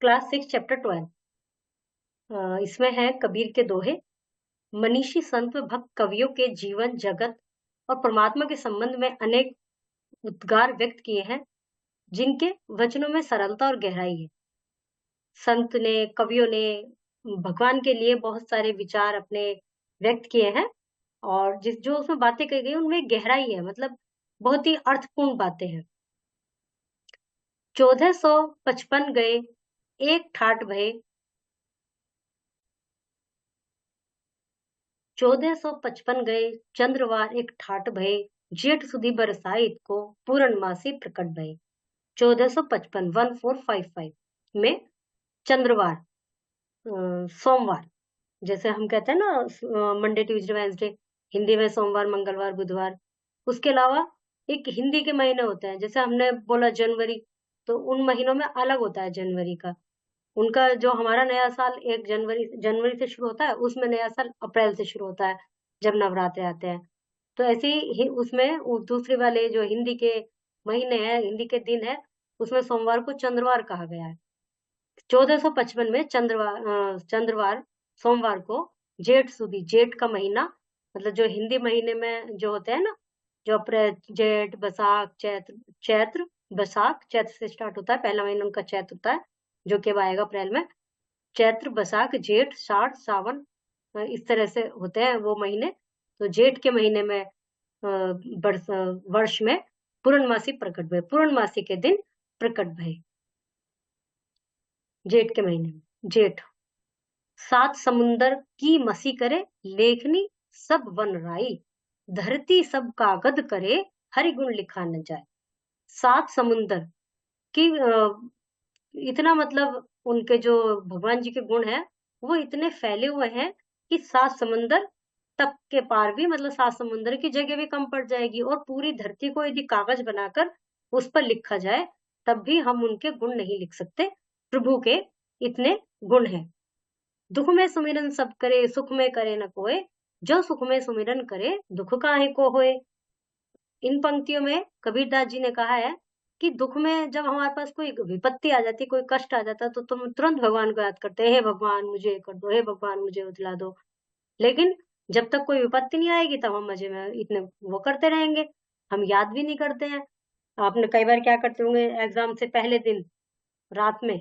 Class 6 chapter 12। इसमें है कबीर के दोहे। मनीषी संत व भक्त कवियों के जीवन जगत और परमात्मा के संबंध में अनेक उद्गार व्यक्त किए हैं, जिनके वचनों में सरलता और गहराई है। संत ने, कवियों ने भगवान के लिए बहुत सारे विचार अपने व्यक्त किए हैं, और जिस जो उसमें बातें कही गई उनमें गहराई है, मतलब बहुत ही अर्थपूर्ण बातें हैं। 1455 गए एक ठाट भये, 1455 गए चंद्रवार एक ठाट भये, जेठ सुदी बरसाइत को पूर्णमासी प्रकट भये। 1455 1455 में चंद्रवार, सोमवार, जैसे हम कहते हैं ना मंडे ट्यूसडे वेंसडे, हिंदी में सोमवार मंगलवार बुधवार। उसके अलावा एक हिंदी के महीने होते हैं, जैसे हमने बोला जनवरी, तो उन महीनों में अलग होता है जनवरी का। उनका जो हमारा नया साल 1 जनवरी जनवरी से शुरू होता है, उसमें नया साल अप्रैल से शुरू होता है, जब नवरात्रे आते हैं। तो ऐसे ही उसमें दूसरे वाले जो हिंदी के महीने हैं, हिंदी के दिन है, उसमें सोमवार को चंद्रवार कहा गया है। 1455 में चंद्रवार सोमवार को जेठ सुदी, जेठ का महीना, मतलब जो हिंदी महीने में जो होते हैं ना, जो अप्रैल जेठ बैसाख चैत्र, चैत्र बैसाख, चैत्र से स्टार्ट होता है, पहला महीना उनका चैत्र होता है, जो कि अब आएगा अप्रैल में। चैत्र बैसाख जेठ साठ सावन, इस तरह से होते हैं वो महीने। तो जेठ के महीने में वर्ष में पूर्णमासी प्रकट भय, पूर्णमासी के दिन प्रकट भय, जेठ के महीने में। जेठ सात समुंदर की मसी करे, लेखनी सब वन राई, धरती सब कागद करे, हरि गुण लिखा न जाए। सात समुंदर की इतना, मतलब उनके जो भगवान जी के गुण हैं, वो इतने फैले हुए हैं कि सात समुंदर तक के पार भी, मतलब सात समुंदर की जगह भी कम पड़ जाएगी, और पूरी धरती को यदि कागज बनाकर उस पर लिखा जाए, तब भी हम उनके गुण नहीं लिख सकते। प्रभु के इतने गुण हैं। दुख में सुमिरन सब करे, सुख में करे न कोय, जो सुख में सुमिरन करे, दुख काहे को होए। इन पंक्तियों में कबीरदास जी ने कहा है कि दुख में जब हमारे पास कोई विपत्ति आ जाती, कोई कष्ट आ जाता, तो तुम तुरंत भगवान को याद करते हैं, हे भगवान मुझे ये कर दो, हे भगवान मुझे वो दिला दो। लेकिन जब तक कोई विपत्ति नहीं आएगी, तब हम मजे में इतने वो करते रहेंगे, हम याद भी नहीं करते हैं। आपने कई बार क्या करते होंगे, एग्जाम से पहले दिन रात में,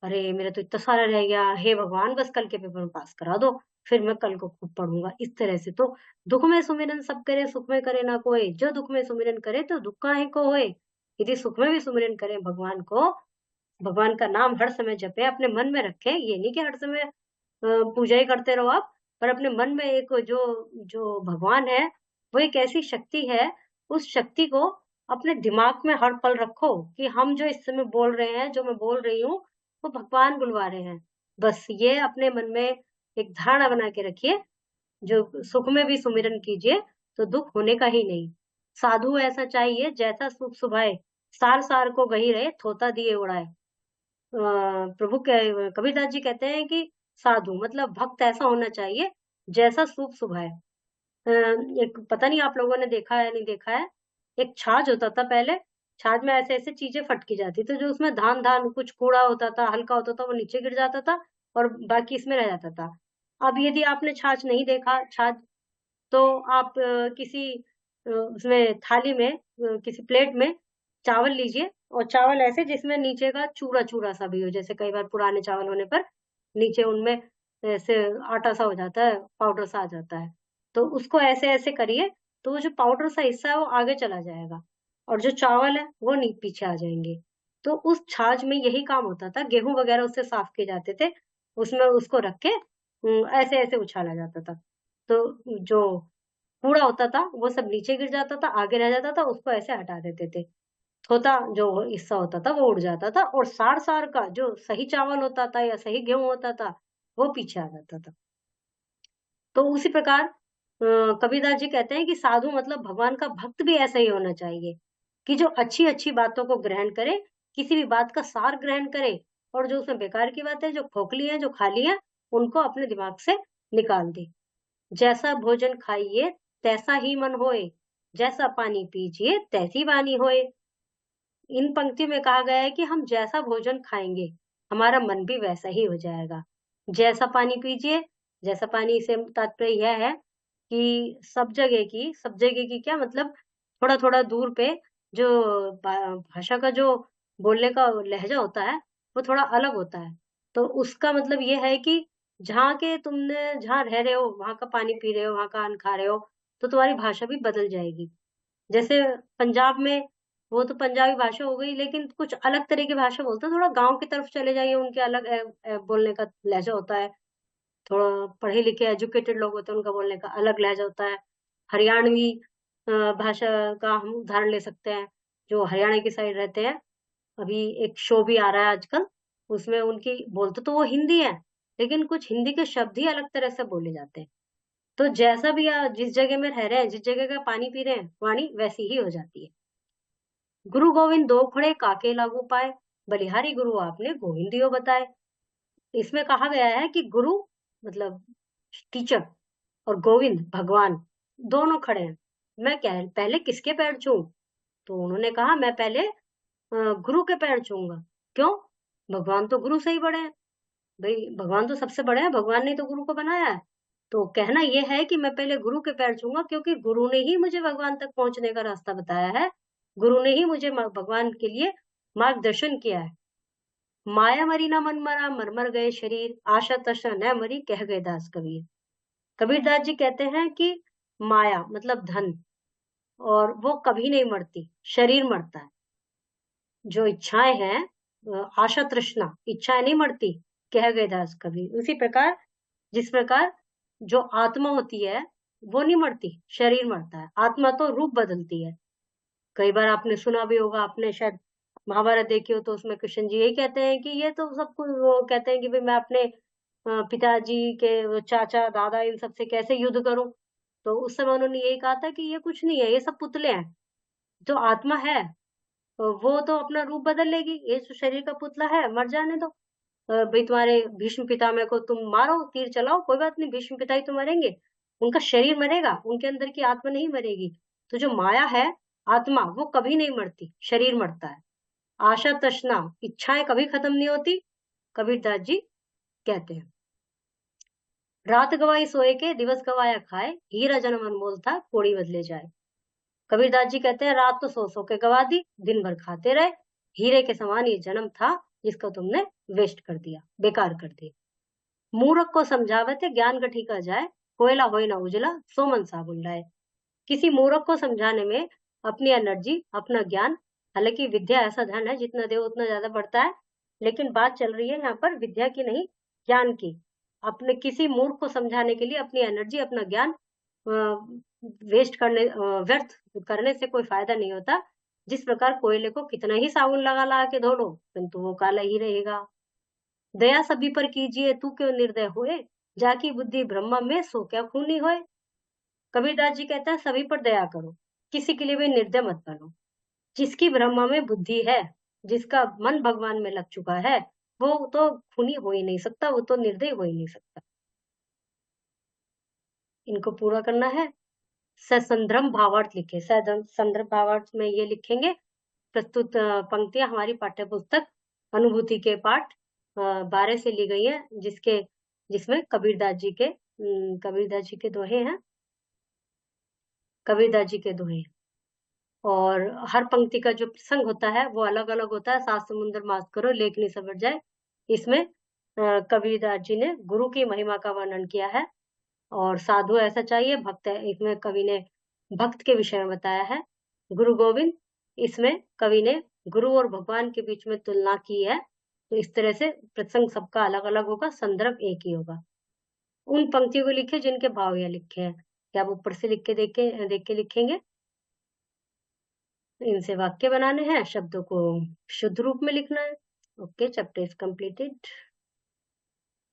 अरे मेरा तो इतना सारा रह गया, हे भगवान बस कल के पेपर में पास करा दो, फिर मैं कल को खूब पढ़ूंगा। इस तरह से तो दुख में सुमिरन सब करे, सुख में करे ना कोई, जो दुख में सुमिरन करे तो दुख काहे को होए। यदि सुख में भी सुमिरन करें भगवान को, भगवान का नाम हर समय जपे, अपने मन में रखें, ये नहीं कि हर समय पूजा ही करते रहो आप, पर अपने मन में एक जो जो भगवान है, वो एक ऐसी शक्ति है, उस शक्ति को अपने दिमाग में हर पल रखो कि हम जो इस समय बोल रहे हैं, जो मैं बोल रही हूँ, वो भगवान बुलवा रहे हैं। बस ये अपने मन में एक धारणा बना के रखिए, जो सुख में भी सुमिरन कीजिए तो दुख होने का ही नहीं। साधु ऐसा चाहिए जैसा सुख सुभाए, सार सार को गही रहे, थोता दिए उड़ाए। प्रभु के कबीरदास जी कहते हैं कि साधु मतलब भक्त ऐसा होना चाहिए जैसा सूप सुभाए। एक पता नहीं आप लोगों ने देखा है नहीं देखा है, एक छाछ होता था पहले, छाछ में ऐसे ऐसे चीजें फटकी जाती थी, जो उसमें धान धान कुछ कूड़ा होता था, हल्का होता था, वो नीचे गिर जाता था और बाकी इसमें रह जाता था। अब यदि आपने छाछ नहीं देखा, छाछ, तो आप किसी उसमें थाली में, किसी प्लेट में चावल लीजिए, और चावल ऐसे जिसमें नीचे का चूरा चूरा सा भी हो, जैसे कई बार पुराने चावल होने पर नीचे उनमें ऐसे आटा सा हो जाता है, पाउडर सा आ जाता है, तो उसको ऐसे ऐसे करिए, तो वो जो पाउडर सा हिस्सा है वो आगे चला जाएगा, और जो चावल है वो पीछे आ जाएंगे। तो उस छाछ में यही काम होता था, गेहूं वगैरह उससे साफ किए जाते थे, उसमें उसको रख के ऐसे ऐसे उछाला जाता था, तो जो कूड़ा होता था वो सब नीचे गिर जाता था, आगे रह जाता था, उसको ऐसे हटा देते थे, थोथा जो हिस्सा होता था वो उड़ जाता था, और सार सार का जो सही चावल होता था या सही गेहूं होता था, वो पीछे आ जाता था। तो उसी प्रकार कबीरदास जी कहते हैं कि साधु मतलब भगवान का भक्त भी ऐसा ही होना चाहिए, कि जो अच्छी अच्छी बातों को ग्रहण करे, किसी भी बात का सार ग्रहण करे, और जो उसमें बेकार की बातें, जो खोखली है, जो खाली है, उनको अपने दिमाग से निकाल दे। जैसा भोजन खाइए तैसा ही मन होए, जैसा पानी पीजिए तैसी वाणी होए। इन पंक्तियों में कहा गया है कि हम जैसा भोजन खाएंगे, हमारा मन भी वैसा ही हो जाएगा। जैसा पानी पीजिए, जैसा पानी से तात्पर्य यह है कि सब जगह की क्या मतलब थोड़ा-थोड़ा दूर पे जो भाषा का जो बोलने का लहज़ा होता है, वो थोड़ा अलग होता है। तो उसका मतलब ये है कि जहाँ रह रहे हो, वहाँ का पानी पी रहे हो, वहाँ का अन्न खा रहे हो, तो तुम्हारी भाषा भी बदल जाएगी। जैसे पंजाब में वो तो पंजाबी भाषा हो गई, लेकिन कुछ अलग तरह की भाषा बोलते हैं, थोड़ा गाँव की तरफ चले जाइए, उनके अलग बोलने का लहज़ा होता है। थोड़ा पढ़े-लिखे एजुकेटेड लोग होते हैं, उनका बोलने का अलग लहज़ा होता है। हरियाणवी भाषा का हम उदाहरण ले सकते हैं, जो हरियाणा की साइड रहते हैं। अभी एक शो भी आ रहा है आजकल, उसमें उनकी बोलते तो वो हिंदी है, लेकिन कुछ हिंदी के शब्द ही अलग तरह से बोले जाते हैं। तो जैसा भी जिस जगह में रह रहे हैं, जिस जगह का पानी पी रहे हैं, वाणी वैसी ही हो जाती है। गुरु गोविंद दो खड़े काके लागू पाए, बलिहारी गुरु आपने गोविंदियो बताए। इसमें कहा गया है कि गुरु मतलब टीचर और गोविंद भगवान दोनों खड़े हैं। मैं क्या पहले किसके पैर छूऊं? तो उन्होंने कहा मैं पहले गुरु के पैर छूऊंगा। क्यों? भगवान तो गुरु से ही बड़े हैं। भाई भगवान तो सबसे बड़े हैं, भगवान ने तो गुरु को बनाया है। तो कहना ये है कि मैं पहले गुरु के पैर छूऊंगा, क्योंकि गुरु ने ही मुझे भगवान तक पहुंचने का रास्ता बताया है। गुरु ने ही मुझे भगवान के लिए मार्गदर्शन किया है। माया मरी ना मन मरा, मर मर गए शरीर, आशा तृष्णा न मरी, कह गए दास कबीर। कबीरदास जी कहते हैं कि माया मतलब धन, और वो कभी नहीं मरती, शरीर मरता है। जो इच्छाएं हैं, आशा तृष्णा, इच्छाएं नहीं मरती, कह गए दास कबीर। उसी प्रकार जिस प्रकार जो आत्मा होती है, वो नहीं मरती, शरीर मरता है। आत्मा तो रूप बदलती है। कई बार आपने सुना भी होगा, आपने शायद महाभारत देखी हो, तो उसमें कृष्ण जी यही कहते हैं कि ये तो सब कुछ वो कहते हैं कि भाई मैं अपने पिताजी के वो चाचा दादा इन सब से कैसे युद्ध करूं। तो उस समय उन्होंने यही कहा था कि ये कुछ नहीं है, ये सब पुतले हैं। जो आत्मा है वो तो अपना रूप बदल लेगी, ये जो शरीर का पुतला है मर जाने दो। भाई तुम्हारे भीष्म पितामह को तुम मारो, तीर चलाओ, कोई बात नहीं, भीष्म पिता ही तो मरेंगे, उनका शरीर मरेगा, उनके अंदर की आत्मा नहीं मरेगी। तो जो माया है, आत्मा, वो कभी नहीं मरती, शरीर मरता है। आशा तृष्णा, इच्छाएं कभी खत्म नहीं होती, कबीरदास जी कहते हैं। रात गवाई सोए के, दिवस गवाया खाए, हीरा जन्म अनमोल था, कोड़ी बदले जाए। कबीरदास जी कहते हैं रात तो सो सो के गवा दी, दिन भर खाते रहे, हीरे के समान ये जन्म था, जिसको तुमने वेस्ट कर दिया, बेकार कर दिया। मूर्ख को समझावते ज्ञान गठी का जाए, कोयला होए ना उजला, सो मन साबुन लाए। किसी मूर्ख को समझाने में अपनी एनर्जी, अपना ज्ञान, हालांकि विद्या ऐसा धन है जितना दे उतना ज्यादा बढ़ता है, लेकिन बात चल रही है यहाँ पर विद्या की नहीं, ज्ञान की। अपने किसी मूर्ख को समझाने के लिए अपनी एनर्जी, अपना ज्ञान वेस्ट करने, व्यर्थ करने से कोई फायदा नहीं होता। जिस प्रकार कोयले को कितना ही साबुन लगा लगा के धो लो, किंतु वो काला ही रहेगा। दया सभी पर कीजिए, तू क्यों निर्दय होए, जाकी बुद्धि ब्रह्म में, सो क्या खूनी होए। कबीरदास जी कहता है सभी पर दया करो, किसी के लिए भी निर्दय मत बनो। जिसकी ब्रह्म में बुद्धि है, जिसका मन भगवान में लग चुका है, वो तो खूनी हो ही नहीं सकता, वो तो निर्दय हो ही नहीं सकता। इनको पूरा करना है। ससंद्रम भावार्थ लिखे, संदर्भ भावार्थ में ये लिखेंगे। प्रस्तुत पंक्तियां हमारी पाठ्य पुस्तक अनुभूति के पाठ 12 से ली गई है, जिसमें कबीरदास जी के दोहे हैं, कबीरदास जी के दोहे हैं। और हर पंक्ति का जो प्रसंग होता है वो अलग अलग होता है। सात समुद्र माफ करो लेख नहीं समझ जाए। इसमें कबीरदास जी ने गुरु की महिमा का वर्णन किया है, और साधु ऐसा चाहिए, भक्त है, इसमें कवि ने भक्त के विषय में बताया है। गुरु गोविंद, इसमें कवि ने गुरु और भगवान के बीच में तुलना की है। तो इस तरह से प्रसंग सबका अलग अलग होगा, संदर्भ एक ही होगा। उन पंक्तियों को लिखे जिनके भाव यहाँ लिखे हैं, क्या आप ऊपर से लिख के देख के लिखेंगे। इनसे वाक्य बनाने हैं, शब्दों को शुद्ध रूप में लिखना है। Okay, chapter is completed.